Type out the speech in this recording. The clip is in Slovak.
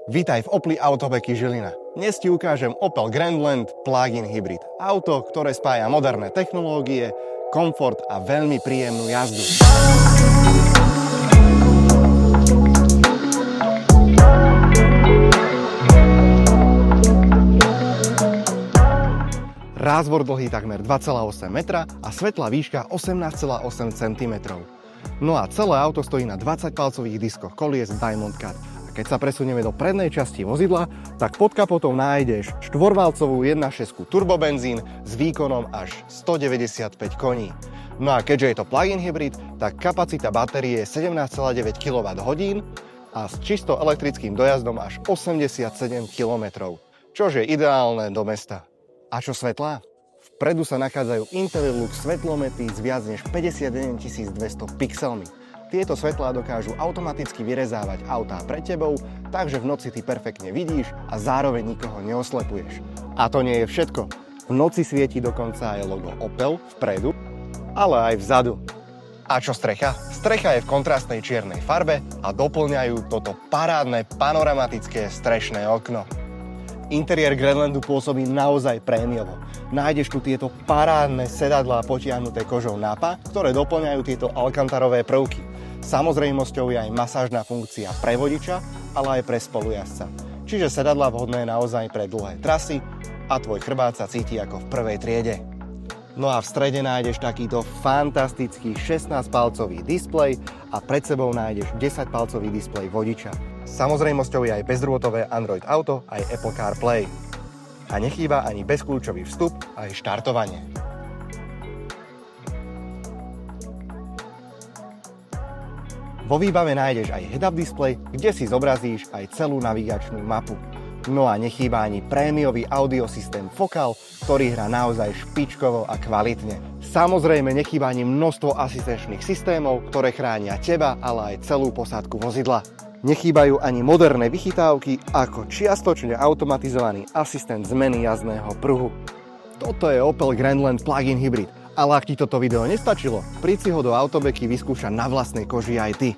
Vítaj v Opli Autobeky Žilina. Dnes ti ukážem Opel Grandland Plug-in Hybrid. Auto, ktoré spája moderné technológie, komfort a veľmi príjemnú jazdu. Rázvor dlhý takmer 2,8 metra a svetlá výška 18,8 cm. No a celé auto stojí na 20-palcových diskoch kolies Diamond Cut. Keď sa presunieme do prednej časti vozidla, tak pod kapotou nájdeš štvorvalcovú 1.6 turbobenzín s výkonom až 195 koní. No a keďže je to plug-in hybrid, tak kapacita batérie je 17,9 kWh a s čisto elektrickým dojazdom až 87 km, čož je ideálne do mesta. A čo svetlá? Vpredu sa nachádzajú IntelliLux svetlomety s viac než 51 200 pixelmi. Tieto svetlá dokážu automaticky vyrezávať autá pred tebou, takže v noci ty perfektne vidíš a zároveň nikoho neoslepuješ. A to nie je všetko. V noci svieti dokonca aj logo Opel vpredu, ale aj vzadu. A čo strecha? Strecha je v kontrastnej čiernej farbe a doplňajú toto parádne panoramatické strešné okno. Interiér Grandlandu pôsobí naozaj prémiovo. Nájdeš tu tieto parádne sedadlá potiahnuté kožou Nappa, ktoré doplňajú tieto alcantarové prvky. Samozrejmosťou je aj masážna funkcia pre vodiča, ale aj pre spolujazdca. Čiže sedadlá vhodné naozaj pre dlhé trasy a tvoj chrbát sa cíti ako v prvej triede. No a v strede nájdeš takýto fantastický 16-palcový displej a pred sebou nájdeš 10-palcový displej vodiča. Samozrejmosťou je aj bezdrôtové Android Auto, aj Apple CarPlay. A nechýba ani bezkľúčový vstup, aj štartovanie. Vo výbave nájdeš aj head-up display, kde si zobrazíš aj celú navigačnú mapu. No a nechýba ani prémiový audiosystém Focal, ktorý hrá naozaj špičkovo a kvalitne. Samozrejme nechýba ani množstvo asistenčných systémov, ktoré chránia teba, ale aj celú posádku vozidla. Nechýbajú ani moderné vychytávky ako čiastočne automatizovaný asistent zmeny jazdného pruhu. Toto je Opel Grandland Plug-in Hybrid. Ale ak ti toto video nestačilo, príď si ho do Autobeky vyskúšať na vlastnej koži aj ty.